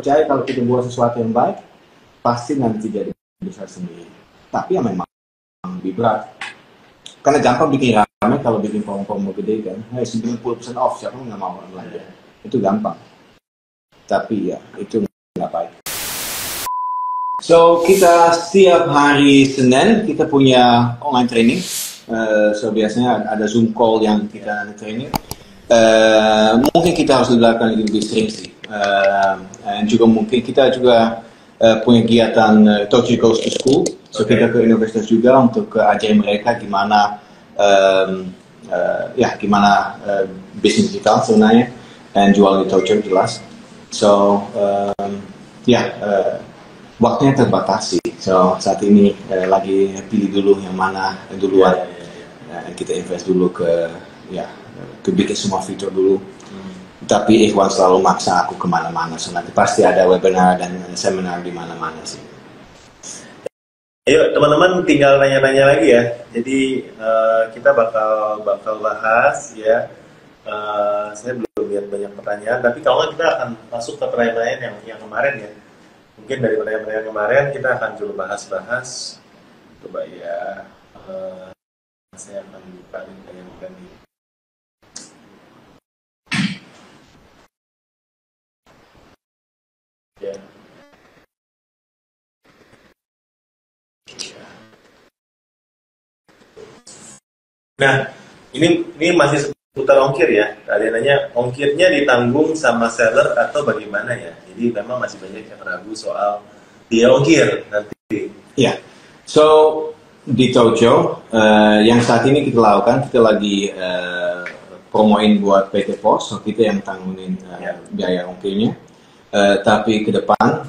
percaya kalau kita buat sesuatu yang baik, pasti nanti jadi besar sendiri. Tapi ya memang lebih berat. Karena gampang bikin rame kalau bikin promo gede kan. 90% off, siapa nggak mau belanja. Itu gampang. Tapi ya, itu nggak baik. So, kita setiap hari Senin, kita punya online training. So, biasanya ada Zoom call yang kita training. Mungkin kita harus dilakukan lebih sering sih. Dan juga mungkin kita juga punya kegiatan Tocho Goes to School. So kita ke universitas juga untuk ajarin mereka gimana gimana bisnis digital sebenarnya dan jual di Tocho jelas. So waktunya terbatasi. So saat ini lagi pilih dulu yang mana duluan. Kita invest dulu ke bikin semua fitur dulu. Tapi Ikhwan selalu maksa aku kemana-mana. So nanti pasti ada webinar dan seminar di mana-mana sih. Ayo teman-teman tinggal nanya-nanya lagi ya. Jadi kita bakal bahas ya. Saya belum lihat banyak pertanyaan. Tapi kalau kita akan masuk ke pertanyaan yang kemarin ya. Mungkin dari pertanyaan kemarin kita akan coba bahas. Coba ya. Saya akan buka yang ini. Ya. Nah, ini masih seputar ongkir ya. Ada yang nanya, ongkirnya ditanggung sama seller atau bagaimana ya? Jadi memang masih banyak yang ragu soal dia ongkir nanti. Ya, so di Tocho yang saat ini kita lakukan, kita lagi promoin buat PT Pos, so kita yang tangguhin biaya ongkirnya. Tapi ke depan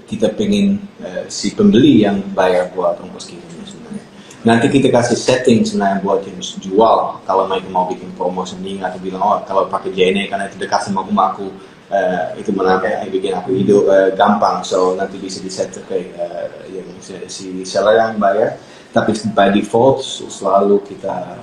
kita pengen si pembeli yang bayar buat ongkos kirimnya sebenarnya. Nanti kita kasih setting sebenarnya buat yang jual. Kalau mereka mau bikin promo sendiri atau bilang kalau pakai JNE karena itu dekat sama rumahku itu menambah bikin aku hidup gampang. So nanti bisa diset ke yang si seller yang bayar. Tapi by default selalu kita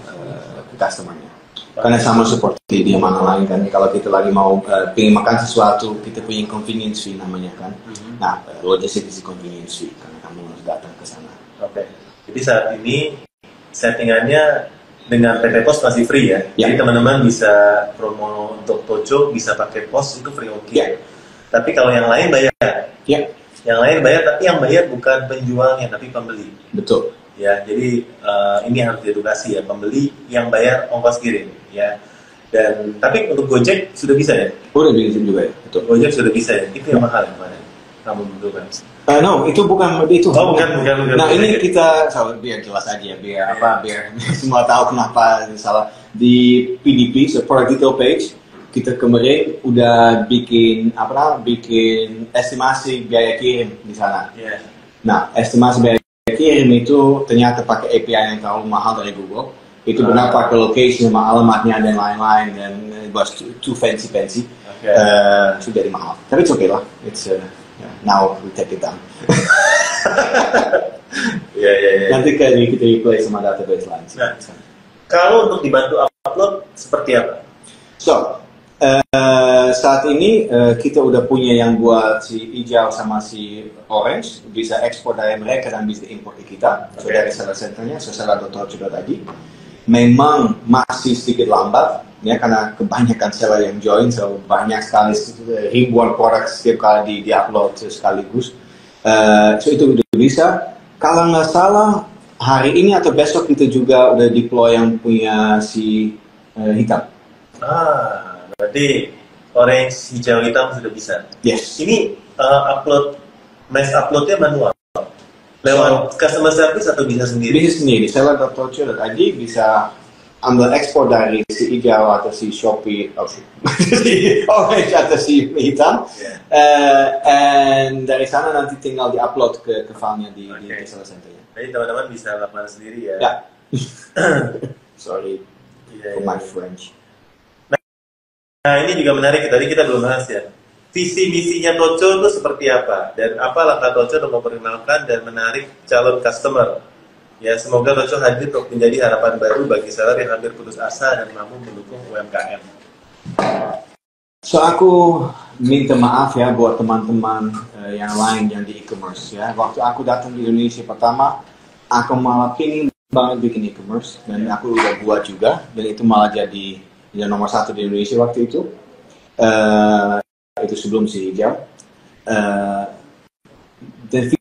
ke customer-nya. Karena sama seperti di mana lain kan, kalau kita lagi mau pengen makan sesuatu, kita punya convenience fee namanya kan. Nah, logistik is convenience fee karena kamu harus datang ke sana. Oke. Jadi saat ini settingannya dengan PT Pos masih free ya. Jadi teman-teman bisa promo untuk Tocho bisa pakai Pos itu free ongkir. Tapi kalau yang lain bayar. Yang lain bayar, tapi yang bayar bukan penjualnya tapi pembeli. Betul. Ya, jadi ini harus diedukasi ya, pembeli yang bayar ongkos kirim ya. Dan tapi untuk Gojek sudah bisa ya? Udah bisa juga ya, betul. Gojek sudah bisa ya, itu yang mahal ya kemarin kamu butuhkan. No, itu bukan itu. Oh, bukan. Nah ini kita biar jelas aja, biar semua tahu kenapa salah di PDP, so product detail page. Kita kemarin udah bikin estimasi biaya kirim di sana. Nah, estimasi biaya kirim itu ternyata pakai API yang terlalu mahal dari Google. Itu benar pakai location sama alamatnya dan lain-lain dan was too fancy. Sudah jadi mahal. Tapi it's okay lah. It's now we take it down. Nanti kita replace sama database lain. Nah, kalau untuk dibantu upload seperti apa? So saat ini kita udah punya yang buat si hijau sama si orange, bisa ekspor dari mereka dan bisa import ke kita. So dari seller centernya, seller.tocho.id. Memang masih sedikit lambat, ya karena kebanyakan seller yang join, so banyak sekali ribuan produk setiap kali di-upload sekaligus. So itu udah bisa. Kalau nggak salah hari ini atau besok kita juga udah deploy yang punya si hitam. Berarti orange, hijau, hitam sudah bisa. Yes. Ini uploadnya manual. Lewat customer service atau bisa sendiri? Bisa sendiri. Seller.tocho.id bisa ambil ekspor dari si hijau atau si Shopee, si orange atau si hitam. And dari sana nanti tinggal di-upload ke filenya di seller center-nya. Jadi teman-teman bisa lakukan sendiri ya? Ya. Sorry for my French. Nah ini juga menarik, tadi kita belum bahas ya. Visi misinya Tocho itu seperti apa? Dan apa langkah Tocho untuk memperkenalkan dan menarik calon customer? Ya semoga Tocho hadir untuk menjadi harapan baru bagi seller yang hampir putus asa dan mampu mendukung UMKM. So aku minta maaf ya buat teman-teman yang lain yang di e-commerce ya. Waktu aku datang di Indonesia pertama, aku malah pingin banget bikin e-commerce dan aku udah buat juga dan itu malah jadi yang nomor satu di Indonesia waktu itu. Itu sebelum si hijau. Dan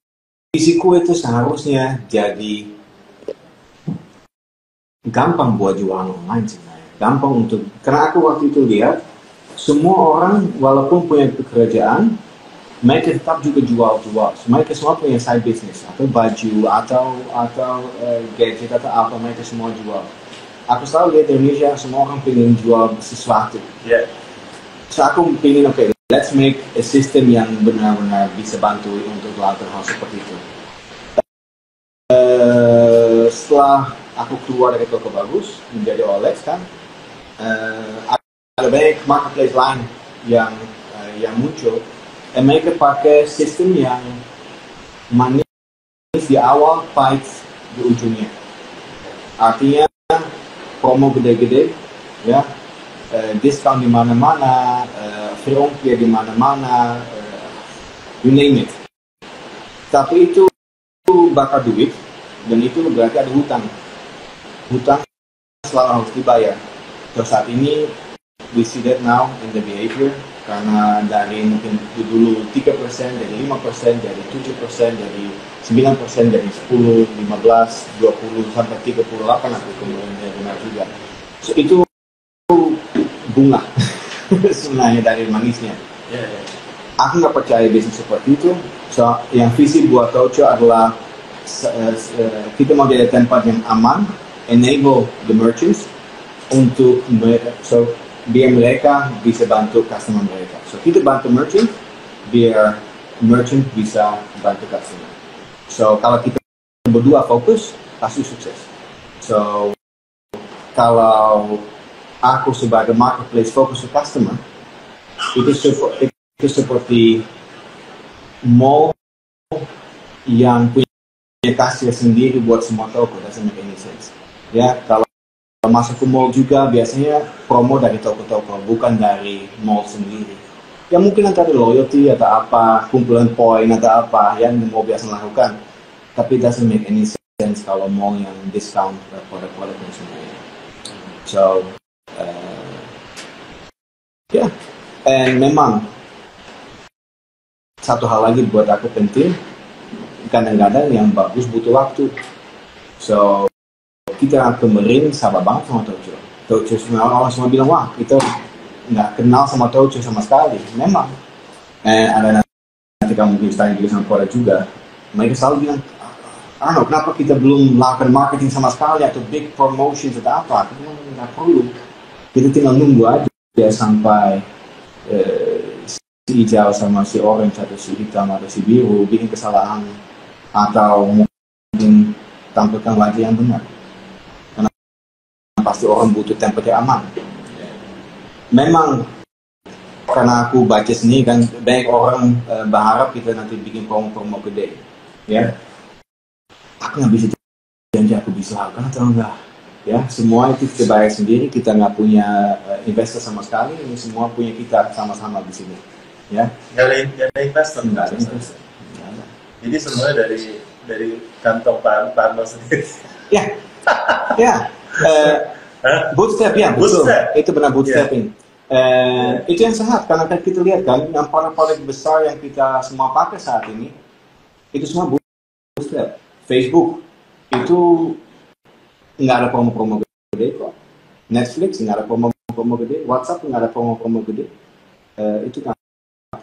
visiku itu seharusnya jadi gampang buat jualan online sebenarnya. Gampang untuk, karena aku waktu itu lihat semua orang walaupun punya pekerjaan, mereka tetap juga jual-jual. Mereka semua punya side business atau baju atau gadget atau apa, mereka semua jual. Aku selalu lihat di Indonesia semua orang pengen jual sesuatu. Yeah. So aku pengen let's make a system yang benar-benar bisa bantu untuk melakukan hal seperti itu. Setelah aku keluar dari toko bagus menjadi OLX kan, ada banyak marketplace lain yang muncul, dan mereka pakai sistem yang manis di awal, pahit di ujungnya. Artinya promo gede-gede, ya, diskon di mana-mana, free ongkir di mana-mana, you name it. Tapi itu bakar duit dan itu berarti ada hutang. Hutang selalu harus dibayar. So saat ini we see that now in the behavior, karena dari mungkin dulu 3%, dari 5%, dari 7%, dari 9%, dari 10, 15, 20, sampai 38 aku kemudian benar juga. So itu bunga sebenarnya dari manisnya. Aku nggak percaya bisnis seperti itu. So yang visi buat Tocho adalah kita mau jadi tempat yang aman, enable the merchants untuk mereka, so biar mereka bisa bantu customer mereka. So kita bantu merchant, biar merchant bisa bantu customer. So kalau kita berdua fokus, pasti sukses. So kalau aku sebagai marketplace fokus ke customer, itu seperti mall yang punya kasir sendiri buat semua toko. Doesn't make any sense. Ya, kalau masuk ke mall juga biasanya promo dari toko-toko, bukan dari mall sendiri. Ya mungkin nanti ada loyalty atau apa, kumpulan poin atau apa yang mau biasa lakukan. Tapi doesn't make any sense kalau mall yang discount produk-produk semuanya. So, ya, and memang satu hal lagi buat aku penting, kadang-kadang yang bagus butuh waktu. So kita kemarin sabar banget sama Tocho. Tocho orang semua bilang, wah kita nggak kenal sama Tocho sama sekali. Memang. Ada nanti kamu bisa tanya juga sama Korea juga. Mereka selalu bilang, kenapa kita belum melakukan marketing sama sekali atau big promotions atau apa? Kita nggak perlu. Kita tinggal nunggu aja sampai si hijau sama si orange atau si hitam atau si biru bikin kesalahan atau mungkin tampilkan wajah yang benar. Pasti orang butuh tempat yang aman. Memang karena aku baca sendiri kan banyak orang berharap kita nanti bikin promo-promo gede, ya. Aku nggak bisa janji aku bisa lakukan atau enggak, ya. Semua itu kita bayar sendiri, kita nggak punya investor sama sekali, ini semua punya kita sama-sama di sini, ya. Nggak ada investor. Nggak ada investor. Jadi semuanya dari kantong Pak Arno sendiri. Ya, ya. Bootstrap ya, betul. Itu benar bootstrapping. Itu yang sehat karena kita lihat kan yang produk-produk besar yang kita semua pakai saat ini itu semua bootstrap. Facebook itu nggak ada promo-promo gede kok. Netflix nggak ada promo-promo gede. WhatsApp nggak ada promo-promo gede. Itu nggak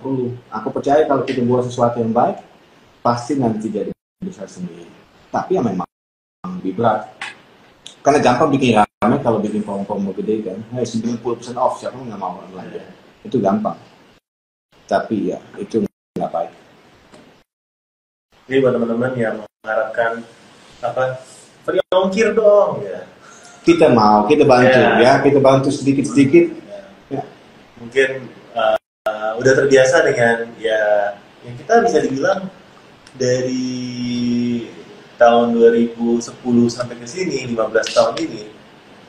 perlu. Aku percaya kalau kita buat sesuatu yang baik pasti nanti jadi besar sendiri. Tapi ya memang lebih berat. Karena gampang bikin rame kalau bikin promo-promo gede kan. 90% off, siapa nggak mau belanja. Itu gampang. Tapi ya, itu nggak baik. Jadi buat teman-teman yang mengharapkan free ongkir dong ya. Kita mau, kita bantu ya. Kita bantu sedikit-sedikit. Ya. Mungkin udah terbiasa dengan yang kita bisa dibilang dari tahun 2010 sampai ke sini, 15 tahun ini,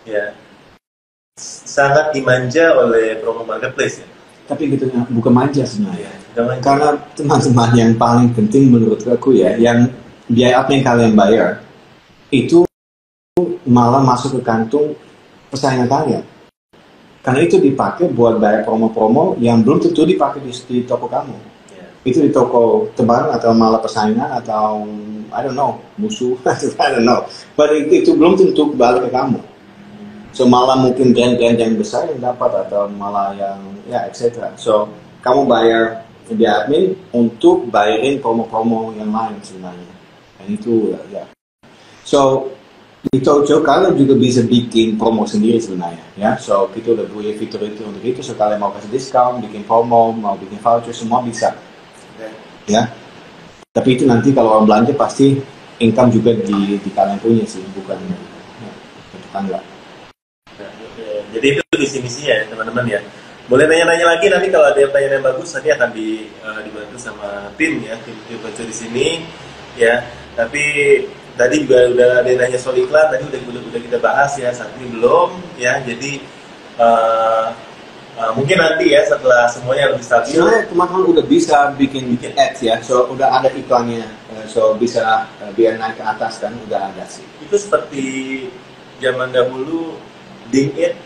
ya sangat dimanja oleh promo marketplace ya. tapi gitu bukan manja sebenarnya. Jangan. Karena teman-teman yang paling penting menurut aku ya, yang biaya apa yang kalian bayar itu malah masuk ke kantung pesaingan kalian. Karena itu dipakai buat bayar promo-promo yang belum tentu dipakai di toko kamu. Itu di toko teman atau malah persaingan atau I don't know, musuh, I don't know. But itu belum tentu balik ke kamu. So malah mungkin brand-brand yang besar yang dapat atau malah yang ya etc. So kamu bayar di admin untuk bayarin promo-promo yang lain sebenarnya. Dan itu ya. So di Tojo kalian juga bisa bikin promo sendiri sebenarnya ya. So kita udah punya fitur itu untuk itu. So kalian mau kasih diskon, bikin promo, mau bikin voucher, semua bisa. Ya. Tapi itu nanti kalau orang belanja pasti income juga di kalian punya sih, bukan ya, tetangga. Jadi itu visi misinya ya teman-teman ya. Boleh nanya-nanya lagi nanti kalau ada yang pertanyaan yang bagus nanti akan dibantu sama tim ya, tim di sini ya. Tapi tadi juga udah ada yang nanya soal iklan, tadi udah kita bahas ya, saat ini belum ya. Jadi mungkin nanti ya setelah semuanya lebih stabil. Sebenarnya teman-teman udah bisa bikin ads ya, so udah ada iklannya, so bisa biar naik ke atas kan udah ada sih. Itu seperti zaman dahulu ding-it,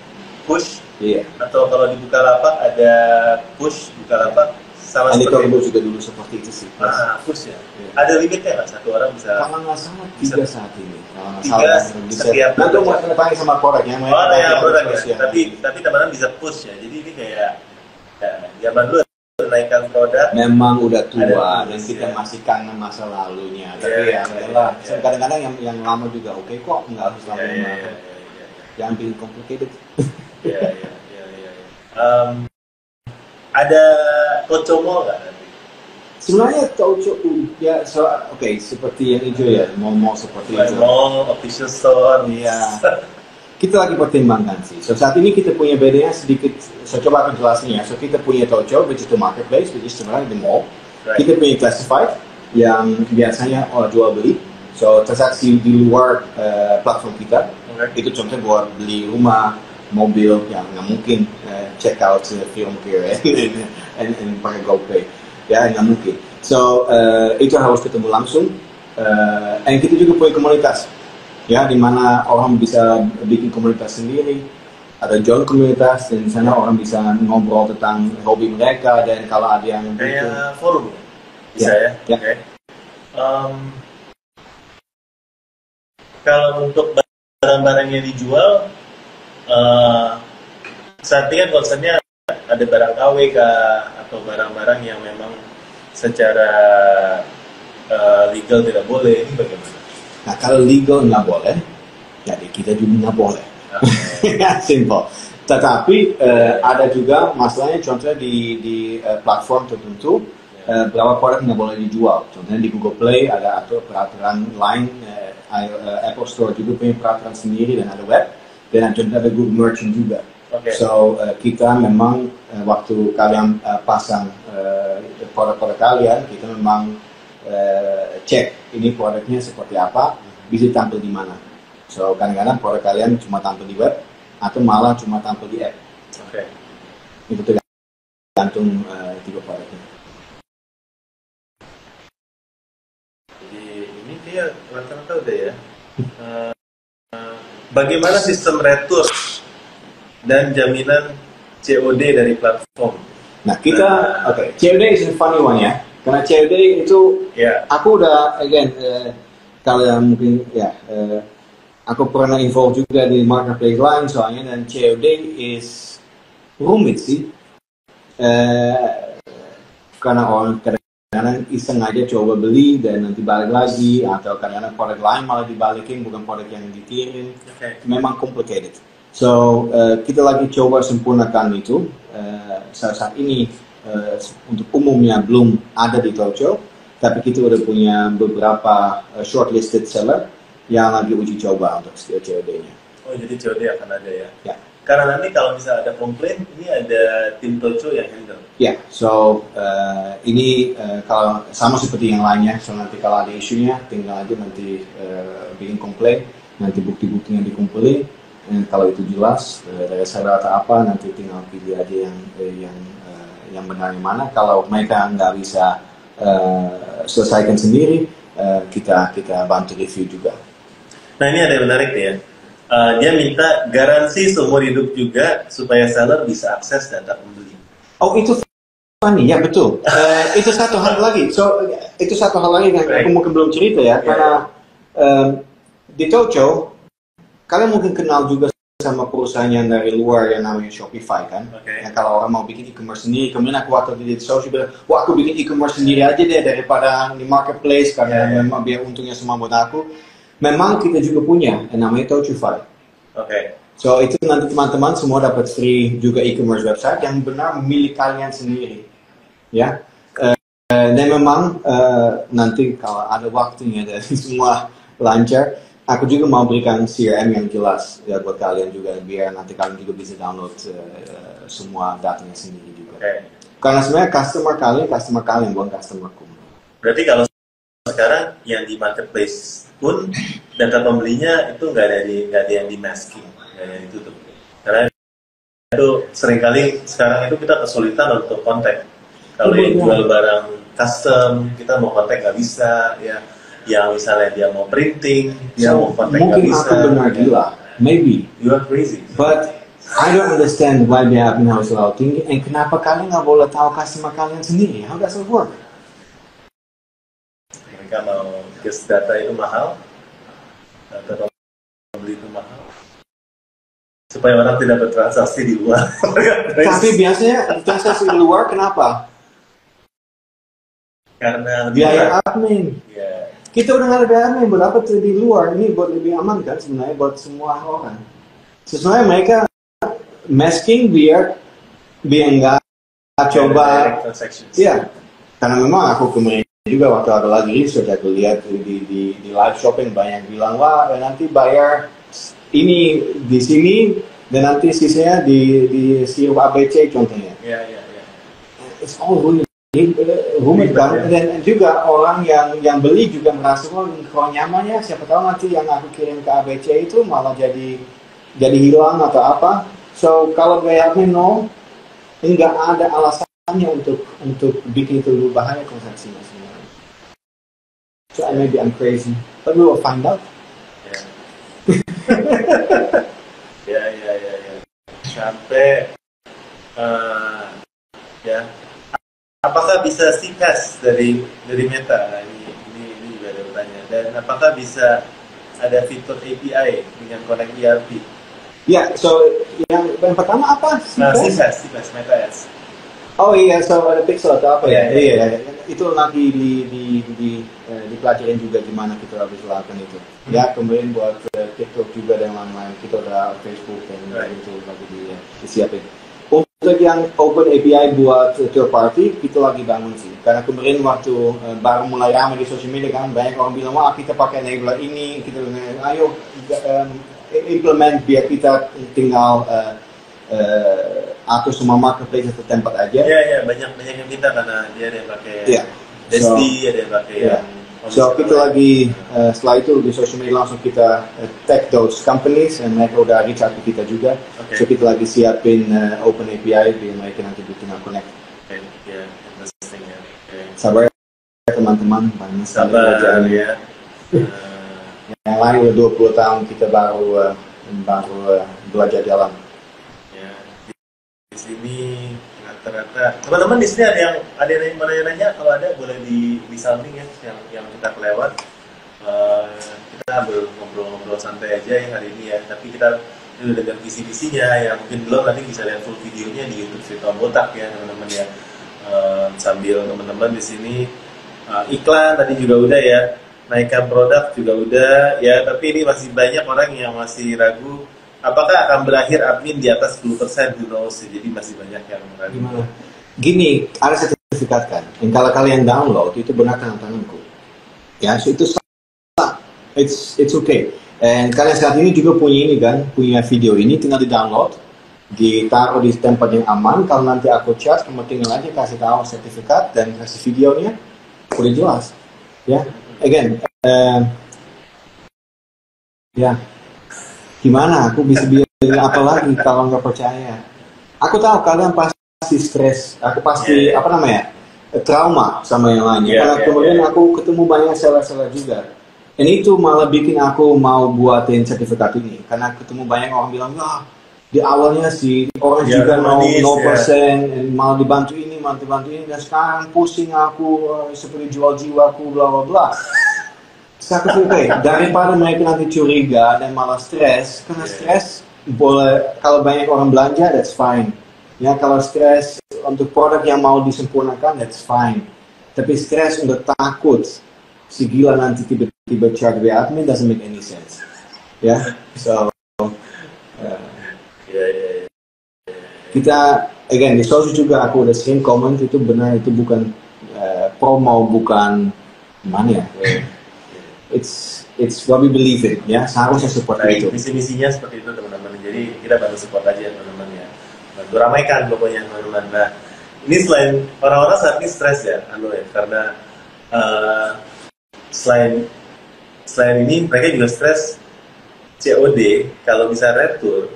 push, Iya. atau kalau di Bukalapak ada push Bukalapak sama seperti itu juga dulu seperti itu sih. Push ya. Iya. Ada limitnya nggak? Satu orang bisa? Kalau nggak salah 3 saat ini. Tiga setiap. Nah, itu mau tanya sama produknya. Produk ya. Tapi teman-teman bisa push ya. Jadi ini kayak zaman dulu menaikkan produk. Memang udah tua dan kita masih kangen masa lalunya. Tapi ya adalah kadang-kadang yang lama juga oke kok, nggak harus lama. Jangan bikin complicated. Iya. Ada Tocomo nggak nanti? Sebenarnya Tocho ya, seperti yang hijau ya, mau seperti itu. Mall, official store. Iya. Kita lagi pertimbangkan sih. So saat ini kita punya bedanya sedikit. Saya coba akan jelasin ya. So kita punya Tocho, which is the marketplace, which is sebenarnya the mall. Right. Kita punya classified yang biasanya jual beli. So transaksi di luar platform kita. Okay. Itu contohnya buat beli rumah, mobil yang nggak mungkin check out film care and pakai GoPay ya, nggak mungkin. So itu harus ketemu langsung. And kita juga punya komunitas ya, di mana orang bisa bikin komunitas sendiri, ada join komunitas dan di sana orang bisa ngobrol tentang hobi mereka dan kalau ada yang kayak forum bisa ya. Okay. Kalau untuk barang-barang yang dijual saat ini kan concernnya ada barang KW atau barang-barang yang memang secara legal tidak boleh, ini bagaimana? Nah kalau legal nggak boleh, jadi kita juga nggak boleh. Simple. Tetapi ada juga masalahnya, contohnya di platform tertentu berapa produk nggak boleh dijual. Contohnya di Google Play ada peraturan lain, Apple Store juga punya peraturan sendiri dan ada web. Dan contohnya ada Google Merchant juga. Okay. So kita memang waktu kalian pasang produk-produk kalian, kita memang cek ini produknya seperti apa, bisa tampil di mana. So kadang-kadang produk kalian cuma tampil di web atau malah cuma tampil di app. Okay. Itu tergantung tipe produknya. Jadi ini kayak rata-rata udah ya. Bagaimana sistem retur dan jaminan COD dari platform? Nah kita, COD is a funny one ya. Karena COD itu, aku udah, kalian mungkin aku pernah involve juga di marketplace lain soalnya, dan COD is rumit sih. Karena orang kadang-kadang iseng aja coba beli dan nanti balik lagi, atau kadang-kadang produk lain malah dibalikin, bukan produk yang dikirim. Memang complicated. So kita lagi coba sempurnakan itu. Saat ini untuk umumnya belum ada di Tocho, tapi kita udah punya beberapa shortlisted seller yang lagi uji coba untuk COD-nya. Oh jadi COD akan ada ya? Ya. Karena nanti kalau misalnya ada komplain, ini ada tim Tocho yang handle. Ya, so ini kalau sama seperti yang lainnya, so nanti kalau ada isunya tinggal aja nanti bikin komplain, nanti bukti-buktinya dikumpulin. Kalau itu jelas dari saya atau apa, nanti tinggal pilih aja yang yang benar yang mana. Kalau mereka nggak bisa selesaikan sendiri, kita bantu review juga. Nah ini ada yang menarik nih ya. Dia minta garansi seumur hidup juga supaya seller bisa akses data pembeli. Oh itu funny, ya betul. Itu satu hal lagi. Itu satu hal lagi yang aku mungkin belum cerita ya, karena di Tocho kalian mungkin kenal juga sama perusahaan yang dari luar yang namanya Shopify kan. Yang kalau orang mau bikin e-commerce sendiri, kemudian aku waktu di social bilang, wah aku bikin e-commerce sendiri aja deh daripada di marketplace karena memang biar untungnya semua buat aku. Memang kita juga punya yang namanya Tochify. So itu nanti teman-teman semua dapat free juga e-commerce website yang benar milik kalian sendiri, ya. Dan memang nanti kalau ada waktunya dan semua lancar, aku juga mau berikan CRM yang jelas ya buat kalian juga biar nanti kalian juga bisa download semua datanya sendiri juga. Karena sebenarnya customer kalian bukan customerku. Berarti kalau sekarang yang di marketplace pun data pembelinya itu nggak ada yang di masking, nggak ada yang ditutup. Karena itu seringkali sekarang itu kita kesulitan untuk kontak. Kalau yang jual barang custom, kita mau kontak nggak bisa, ya. Yang misalnya dia mau printing, dia mau kontak nggak bisa. Mungkin aku benar gila, maybe. You are crazy. But I don't understand why they have in-house selalu tinggi, and kenapa kalian nggak boleh tahu customer kalian sendiri? How does it work? Mereka mau guess data itu mahal, data pembeli itu mahal, supaya orang tidak bertransaksi di luar. Tapi biasanya transaksi di luar kenapa? Karena biaya admin. Kita udah nggak ada biaya admin, buat apa tuh di luar? Ini buat lebih aman kan sebenarnya buat semua orang. Sebenarnya mereka masking biar nggak coba. Iya, karena memang aku kemarin juga waktu ada lagi research aku lihat di live shopping banyak bilang wah nanti bayar ini di sini dan nanti sisanya di sirup ABC contohnya. It's all rumit kan, dan juga orang yang beli juga merasa kalau nyamannya siapa tahu nanti yang aku kirim ke ABC itu malah jadi hilang atau apa. So kalau gaya admin nggak ada alasannya untuk bikin itu lebih bahaya transaksinya sebenarnya. So maybe I'm crazy, but we will find out. Ya. Sampai apakah bisa CPaaS dari Meta? Nah, ini juga ada pertanyaan. Dan apakah bisa ada fitur API dengan connect ERP? Ya, so yang pertama apa? CPaaS, Meta Ads. Oh iya, so ada pixel atau apa ya? Iya. Itu nanti dipelajarin juga gimana kita harus lakukan itu. Ya, kemudian buat TikTok juga dan lain-lain. Kita udah Facebook dan itu lagi disiapin. Untuk yang open API buat third party, kita lagi bangun sih. Karena kemarin waktu baru mulai ramai di social media kan, banyak orang bilang, wah kita pakai enabler ini, kita ayo implement biar kita tinggal atur semua marketplace atau tempat aja. Iya, banyak yang minta karena dia ada yang pakai Desti, ada yang pakai So kita lagi setelah itu di social media langsung kita tag those companies dan mereka udah reach out ke kita juga. So kita lagi siapin open API biar mereka nanti tinggal connect. Interesting ya. Sabar ya teman-teman, banyak sekali belajar ya. Yang lain udah 20 tahun kita baru belajar jalan. Ya, di sini rata-rata teman-teman di sini ada yang mau nanya kalau ada boleh di samping ya yang kita kelewat. Kita ngobrol-ngobrol santai aja ya hari ini ya, tapi kita udah dengar visi-visinya ya, mungkin belum nanti bisa lihat full videonya di YouTube Cerita Botak ya teman-teman ya. Sambil teman-teman di sini iklan tadi juga udah ya, naikkan produk juga udah ya, tapi ini masih banyak orang yang masih ragu apakah akan berakhir admin di atas 10% who knows, jadi masih banyak yang ragu. Gini, ada sertifikat kan, yang kalau kalian download itu benar tanganku ya, so itu sah, it's okay. Dan kalian saat ini juga punya ini kan, punya video ini, tinggal di download, ditaruh di tempat yang aman. Kalau nanti aku chat, kamu tinggal aja kasih tahu sertifikat dan kasih videonya, udah jelas ya. Again, ya gimana aku bisa bilang apa lagi kalau nggak percaya. Aku tahu kalian pasti pasti stres, aku pasti apa namanya, trauma sama yang lainnya. Karena kemudian aku ketemu banyak salah-salah juga. Dan itu malah bikin aku mau buatin sertifikat ini. Karena ketemu banyak orang bilang, ah, di awalnya si orang juga mau 0%, malah dibantu ini, bantu ini, dan sekarang pusing aku, seperti jual jiwaku, bla bla bla. Saya pikir, daripada mereka nanti curiga dan malah stres, karena stres boleh, kalau banyak orang belanja, that's fine. Ya, kalau stres untuk produk yang mau disempurnakan, that's fine. Tapi stres untuk takut, si gila nanti tiba-tiba charge via admin, doesn't make any sense. Ya, so kita, again, di sosial juga aku udah sering komen, itu benar, itu bukan promo, bukan mana ya. It's what we believe in, ya, seharusnya seperti itu. Misi-misinya seperti itu, teman-teman. Jadi kita bantu support aja, teman-teman ya. Bantu ramaikan pokoknya, teman-teman. Nah, ini selain orang-orang saat ini stres ya, karena selain ini mereka juga stres COD. Kalau bisa retur,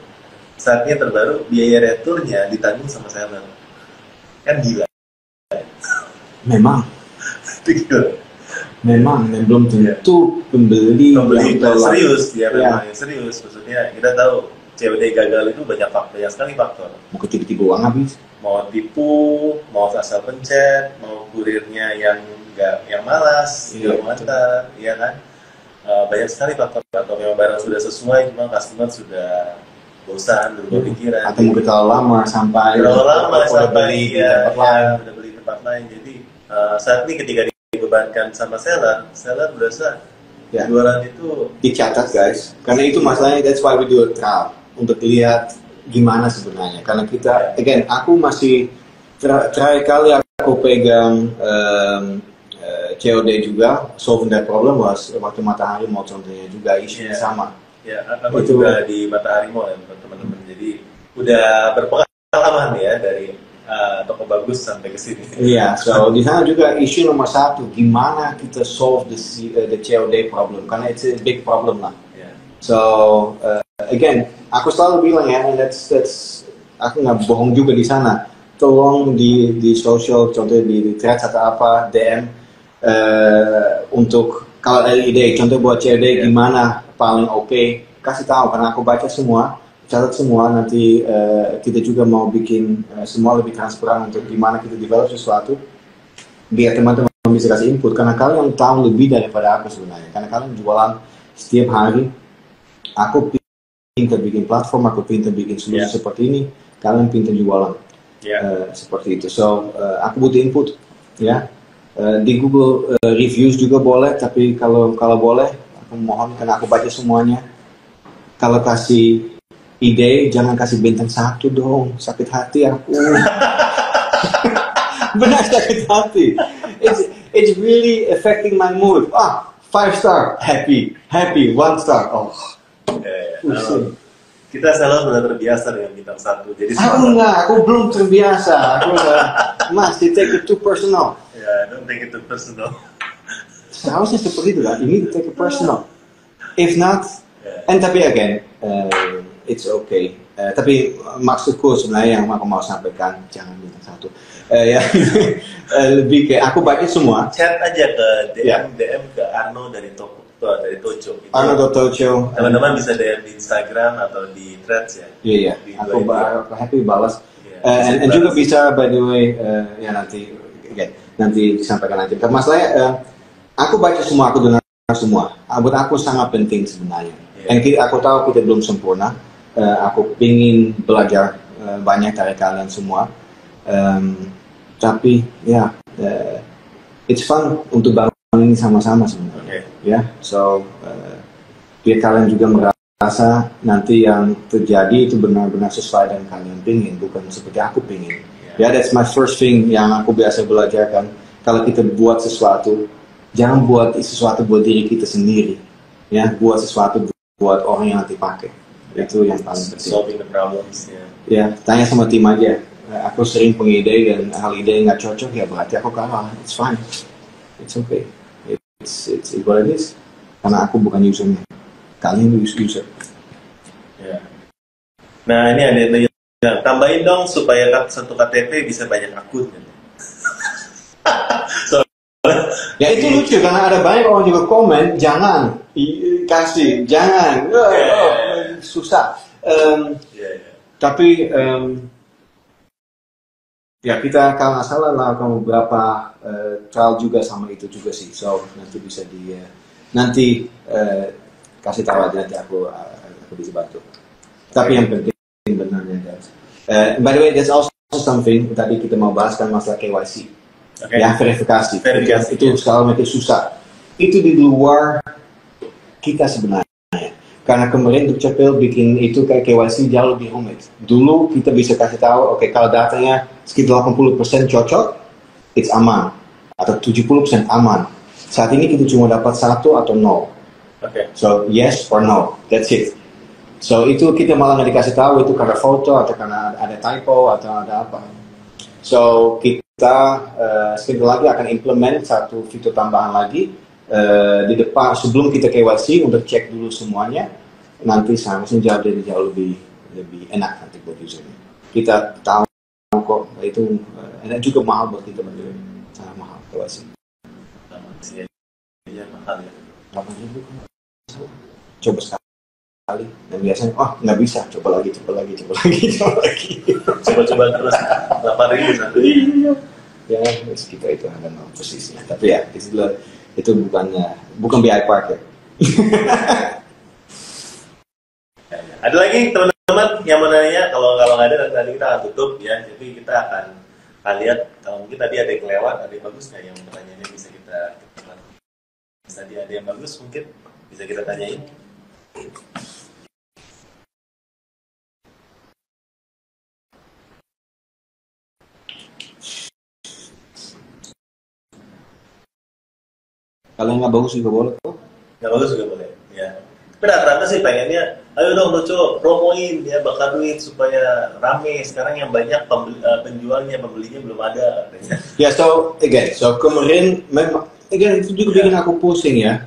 saatnya terbaru biaya returnya ditanggung sama seller. Kan gila. Memang. Memang, dan belum tentu pembeli yang serius, memang yang serius. Maksudnya kita tahu COD gagal itu banyak sekali faktor. Mau tiba-tiba uang habis, mau tipu, mau asal pencet, mau kurirnya yang malas, yang mantar, ya kan? Banyak sekali faktor. Atau memang barang sudah sesuai, cuma customer sudah bosan, berubah pikiran. Atau mungkin terlalu lama sampai beli di tempat lain. Jadi saat ini ketika dibebankan sama seller berasa jualan itu dicatat, guys. Karena itu masalahnya, that's why we do a trial, untuk lihat gimana sebenarnya. Karena kita, again, aku masih terakhir kali aku pegang COD juga, solving that problem was waktu Matahari Mall, contohnya juga isunya sama. Ya, aku itu juga di Matahari Mall ya, teman-teman. Jadi udah berpengalaman ya dari toko bagus sampai ke sini. Iya, so di sana juga isu nomor satu, gimana kita solve the COD problem, karena it's a big problem lah. Yeah. So again, aku selalu bilang ya, that's aku nggak bohong juga di sana. Tolong di social, contohnya di threads atau apa, DM untuk kalau ada ide, contoh buat COD gimana paling oke, kasih tahu, karena aku baca semua. Catat semua, nanti kita juga mau bikin semua lebih transparan untuk gimana kita develop sesuatu biar teman-teman bisa kasih input, karena kalian tahu lebih daripada aku sebenarnya, karena kalian jualan setiap hari. Aku pintar bikin platform, aku pintar bikin solusi seperti ini, kalian pintar jualan seperti itu. So aku butuh input ya. Di Google reviews juga boleh, tapi kalau boleh aku mohon, karena aku baca semuanya, kalau kasih ide, jangan kasih bintang 1 dong, sakit hati aku. Benar sakit hati. It's really affecting my mood. 5 star, happy, 1 star. Oh. Kita selalu sudah terbiasa dengan bintang 1. Jadi aku belum terbiasa. Aku masih take it too personal. Don't take it too personal. Seharusnya seperti itu kan. Ini take it personal. If not, and tapi again, it's okay. Tapi maksudku sebenarnya yang aku mau sampaikan, jangan bintang 1. Lebih kayak aku baca semua. Chat aja ke DM ke Arno dari Tojo. Arno.tojo. Teman-teman bisa DM di Instagram atau di Threads ya. Iya. Aku happy balas. And juga bisa, by the way, ya nanti disampaikan nanti. Masalahnya, aku baca semua, aku dengar semua. Buat aku sangat penting sebenarnya. Dan aku tahu kita belum sempurna. Aku ingin belajar banyak dari kalian semua. Tapi it's fun untuk bangun ini sama-sama sebenarnya. Ya, so biar kalian juga merasa nanti yang terjadi itu benar-benar sesuai dengan kalian pingin, bukan seperti aku pingin. That's my first thing yang aku biasa belajarkan. Kalau kita buat sesuatu, jangan buat sesuatu buat diri kita sendiri. Ya, buat sesuatu buat orang yang nanti pakai. Itu yang paling penting. Solving the problems. Ya, tanya sama tim aja. Aku sering pengide dan hal ide nggak cocok, ya berarti aku kalah. It's fine. It's okay. It's what it is. Karena aku bukan usernya. Kalian user. Nah, ini ada Ya, tambahin dong supaya satu KTP bisa banyak akun. Ya itu lucu karena ada banyak orang juga komen jangan kasih, jangan, susah. Tapi ya kita kalau nggak salah lakukan beberapa trial juga sama itu juga sih. So nanti bisa nanti kasih tahu aja, nanti aku bisa bantu. Tapi yang penting benarnya guys. By the way, there's also something tadi kita mau bahas kan masalah KYC. Okay. Ya verifikasi. Itu sekarang itu susah. Itu di luar kita sebenarnya. Karena kemarin Dukcapil bikin itu kayak KYC jauh lebih rumit. Dulu kita bisa kasih tahu, oke, kalau datanya sekitar 80% cocok, it's aman. Atau 70% aman. Saat ini kita cuma dapat 1 atau 0. Okay. So yes or no, that's it. So itu kita malah nggak dikasih tahu itu karena foto atau karena ada typo atau ada apa. So kita sebentar lagi akan implement satu fitur tambahan lagi di depan sebelum kita KYC untuk cek dulu semuanya. Nanti seharusnya jauh lebih enak nanti buat usernya. Kita tahu kok itu enak juga mahal buat kita berdua. Sangat mahal KYC. Iya mahal ya. Coba sekali dan biasanya nggak bisa, coba lagi coba terus 8.000 satu. Ya kita itu ada persisnya, tapi ya itu bukan BI Park ya. Ada lagi teman-teman yang mau nanya? Kalau nggak ada nanti kita akan tutup ya. Jadi kita akan lihat kalau mungkin tadi ada yang kelewat, ada yang bagus nggak yang pertanyaannya bisa kita tadi ada yang bagus mungkin bisa kita tanyain. Kalau nggak bagus juga boleh kok. Nggak bagus juga boleh, ya. Tapi rata-rata sih pengennya, ayo dong Doco, promoin ya, bakar duit supaya rame. Sekarang yang banyak penjualnya, pembelinya belum ada. Ya, so kemarin memang, itu juga bikin aku pusing ya.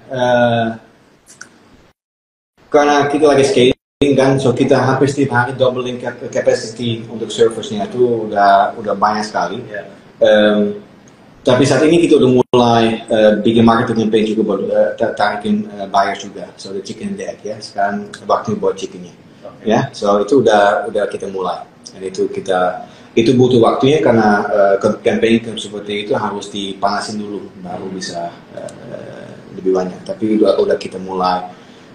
Karena kita lagi scaling kan, so kita hampir setiap hari doubling capacity untuk serversnya itu udah banyak sekali. Yeah. Tapi saat ini kita udah mulai bikin marketing campaign juga buat tarikin buyers juga, so the chicken and the egg ya. Sekarang waktu buat chickennya, ya. So itu udah kita mulai, dan itu butuh waktunya karena campaign seperti itu harus dipanasin dulu baru bisa lebih banyak. Tapi udah kita mulai.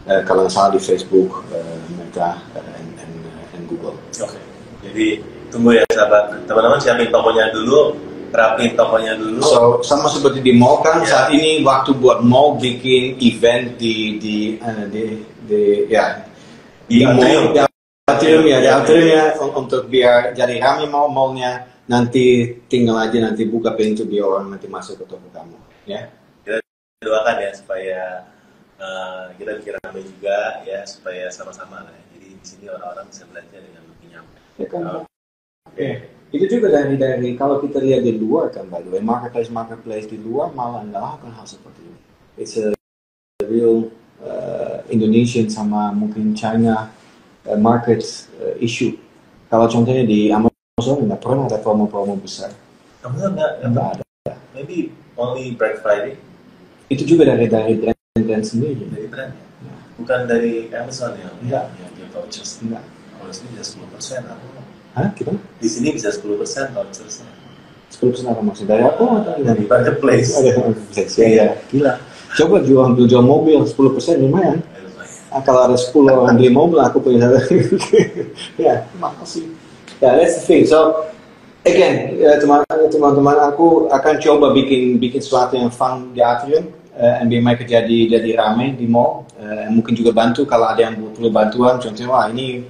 Kalau nggak salah di Facebook, Meta, dan Google. Oke. Jadi tunggu ya sahabat, teman-teman siapin tokonya dulu, rapin tokonya dulu. So sama seperti di mall kan, saat ini waktu buat mall bikin event di atrium ya untuk biar jadi ramai mallnya. Nanti tinggal aja nanti buka pintu biar orang nanti masuk ke toko kamu, ya. Kita doakan ya supaya kita bikin ramai juga ya, supaya sama-sama lah. Jadi di sini orang-orang bisa belajar dengan lebih nyaman. Ya kan? Oke. Itu juga dari kalau kita lihat di luar kan, by the way, marketplace di luar malah nggak lakukan hal seperti ini. It's a real Indonesian sama mungkin China market issue. Kalau contohnya di Amazon nggak pernah ada promo-promo besar. Amazon nggak ada. Maybe only Black Friday. Itu juga dari brand sendiri. Dari brand. Ya. Bukan dari Amazon ya. Enggak. Dia vouchers. Enggak. Kalau di sini bisa 10% apa? Hah? Gimana? Di sini bisa 10% vouchersnya. 10% apa maksud dari aku atau dari marketplace? Ada marketplace. Ya. Gila. Coba jual mobil 10% lumayan. Kalau ada 10 orang beli mobil, aku punya ya, makasih. Ya, that's the thing. So, again, teman-teman, aku akan coba bikin sesuatu yang fun di atrium, and biar mereka jadi ramai di mall. Mungkin juga bantu kalau ada yang perlu bantuan. Contohnya, ini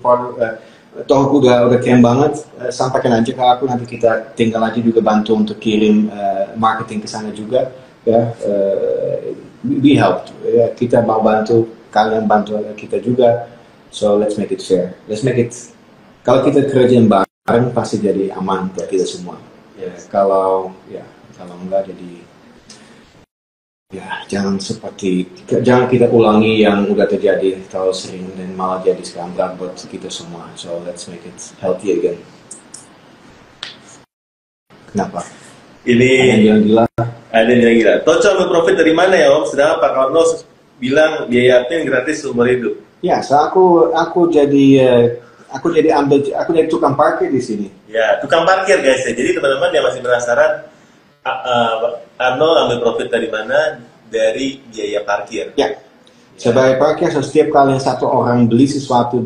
tohku udah keren banget. Sampaikan aja ke aku, nanti kita tinggal aja juga bantu untuk kirim marketing ke sana juga. Ya, we help. Ya, kita mau bantu. Kalian bantu kita juga, so let's make it fair. Let's make it. Kalau kita kerjaan bareng pasti jadi aman buat kita semua. Kalau enggak jadi ya jangan kita ulangi yang udah terjadi terlalu sering dan malah jadi sekarang berat buat kita semua. So let's make it healthy again. Kenapa? Ini ada yang bilang gila. Ada yang bilang gila. Toco ambil profit dari mana ya Om? Sedangkan Pak Karno bilang biaya admin gratis seumur hidup. Ya, so aku jadi tukang parkir di sini. Ya, tukang parkir guys ya. Jadi teman-teman yang masih penasaran, Karno ambil profit dari mana? Dari biaya parkir. Ya. Sebagai parkir, so setiap kali satu orang beli sesuatu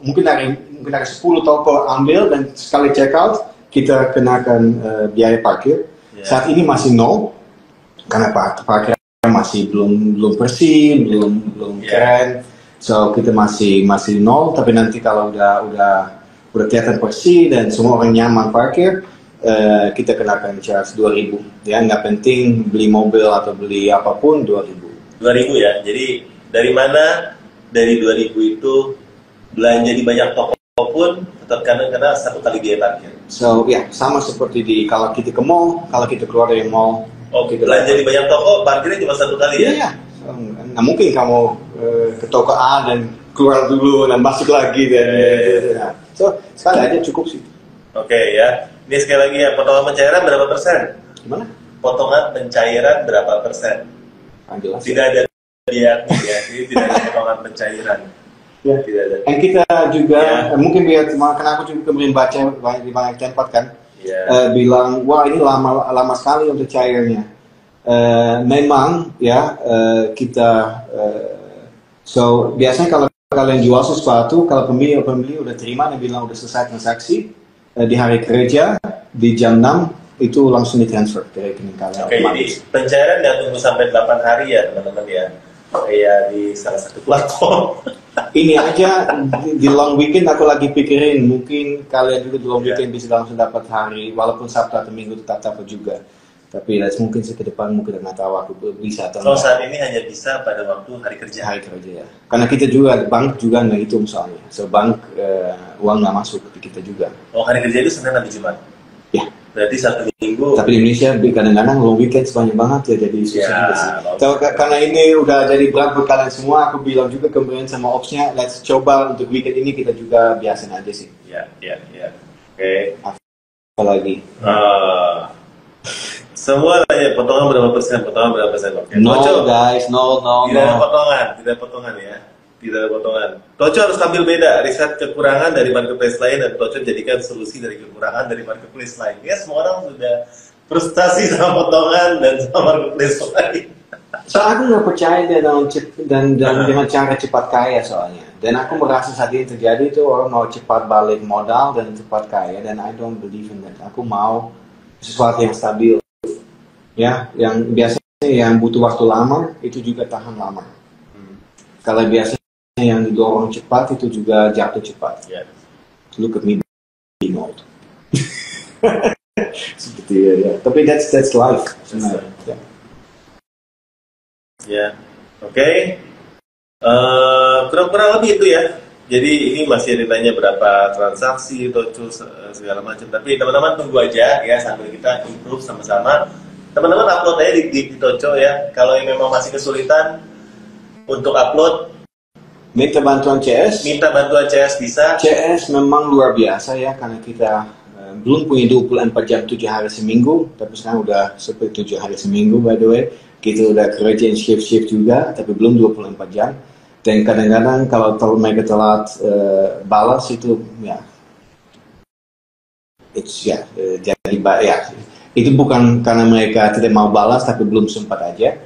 mungkin dari 10 toko ambil dan sekali check out kita kenakan biaya parkir. Yeah. Saat ini masih nol karena parkir masih belum bersih, belum keren. So kita masih nol. Tapi nanti kalau udah kelihatan bersih dan semua orang nyaman parkir, kita kenakan charge 2.000. Ya, nggak penting beli mobil atau beli apapun 2.000. 2.000 ya. Jadi dari mana dari 2.000 itu belanja di banyak toko pun tetap kena satu kali biaya parkir. So ya, sama seperti kalau kita ke mall, kalau kita keluar dari mall. Oh, kita belanja di banyak toko, parkirnya cuma satu kali ya? Iya. So, nah, mungkin kamu ke toko A dan keluar dulu dan masuk lagi dan so sekali aja cukup sih. Oke ya. Ini sekali lagi ya, potongan pencairan berapa persen? Gimana? Potongan pencairan berapa persen? Jelas. Tidak ada biaya ya, jadi tidak ada potongan pencairan. Ya. Tidak ada. Dan kita juga mungkin karena aku juga kemarin baca di banyak tempat kan, bilang wah ini lama sekali untuk cairnya. Memang ya kita so biasanya kalau kalian jual sesuatu, kalau pembeli udah terima dan bilang udah selesai transaksi di hari kerja di jam 6 itu langsung ditransfer ke rekening kalian. Oke, jadi pencairan nggak tunggu sampai 8 hari ya teman-teman ya, kayak di salah satu platform. Ini aja di long weekend aku lagi pikirin mungkin kalian juga di long weekend bisa langsung dapat hari, walaupun Sabtu atau Minggu tetap dapat juga. Tapi mungkin ke depan mungkin nggak tahu aku bisa atau kalau saat ini hanya bisa pada waktu hari kerja. Hari kerja ya. Karena kita juga bank juga nggak hitung soalnya. So bank uang nggak masuk ke kita juga. Oh, hari kerja itu Senin sampai Jumat. Ya. Berarti Sabtu Minggu. Tapi di Indonesia kadang-kadang long weekend banyak banget ya, jadi susah juga sih. So, karena ini udah jadi berat buat kalian semua, aku bilang juga kemarin sama Opsnya, let's coba untuk weekend ini kita juga biasain aja sih. Ya. Oke. Apa lagi? Semua tanya potongan berapa persen? Okay. No guys, no. Tidak ada potongan ya. Tidak ada potongan. Toco harus tampil beda, riset kekurangan dari marketplace lain dan Toco jadikan solusi dari kekurangan dari marketplace lain. Ya, semua orang sudah frustasi sama potongan dan sama marketplace lain. So aku nggak percaya dia dengan cara cepat kaya soalnya. Dan aku merasa saat ini terjadi itu orang mau cepat balik modal dan cepat kaya, dan I don't believe in that. Aku mau sesuatu yang stabil. Ya, yang biasanya yang butuh waktu lama itu juga tahan lama. Kalau biasanya yang didorong cepat itu juga jatuh cepat. Look at me being old. Seperti ya. Tapi that's life sebenarnya. Ya, oke. Kurang lebih itu ya. Jadi ini masih ditanya berapa transaksi, Toco segala macam. Tapi teman-teman tunggu aja ya sambil kita improve sama-sama. Teman-teman upload aja di Toco ya. Kalau yang memang masih kesulitan untuk upload, minta bantuan CS bisa. CS memang luar biasa ya, karena kita belum punya 24 jam 7 hari seminggu, tapi sekarang udah seperti 7 hari seminggu by the way. Kita udah kerjain shift juga, tapi belum 24 jam. Dan kadang-kadang kalau mereka telat balas itu ya, itu bukan karena mereka tidak mau balas, tapi belum sempat aja.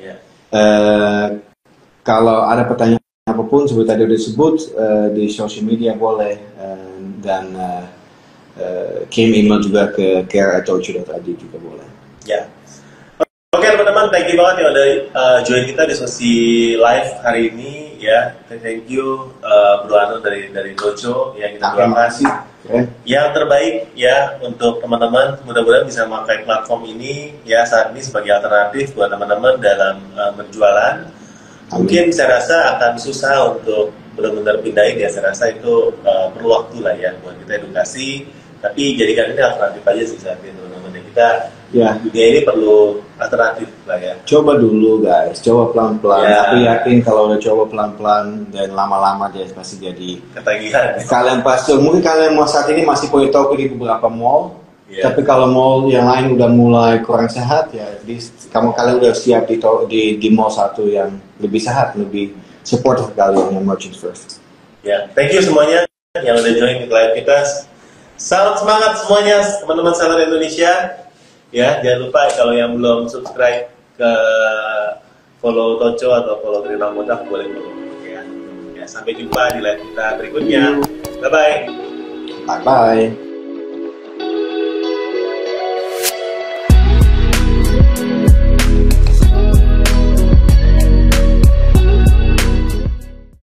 Kalau ada pertanyaan apapun seperti tadi udah disebut di social media boleh, dan kirim email juga ke care@tocho.id juga boleh. Ya. Oke teman-teman, thank you banget yang udah join kita di sesi live hari ini ya. Thank you Bro Anu dari Toco yang kita doakan yang terbaik ya untuk teman-teman. Mudah-mudahan bisa memakai platform ini ya saat ini sebagai alternatif buat teman-teman dalam berjualan. Mungkin saya rasa akan susah untuk benar-benar pindahin ya. Saya rasa itu perlu waktu lah ya buat kita edukasi. Tapi jadikan ini alternatif aja sih saat ini teman-teman. Kita Ya, dunia ini perlu alternatif lah ya. coba dulu guys, coba pelan-pelan. Ya. Aku yakin kalau udah coba pelan-pelan dan lama-lama dia pasti jadi Ketagihan. kalian pasti mungkin kalian mau saat ini masih punya toko di beberapa mall, Ya. tapi kalau mall yang lain udah mulai kurang sehat ya, kalian udah siap di mall satu yang lebih sehat, lebih supportive kalian yang merchant first. Ya, thank you semuanya yang udah join di live kita. Salam semangat semuanya teman-teman seller Indonesia. Ya, jangan lupa kalau yang belum subscribe ke follow Tocho atau follow Terima Mudah boleh follow ya. Ya, sampai jumpa di live kita berikutnya. Bye bye. Bye bye.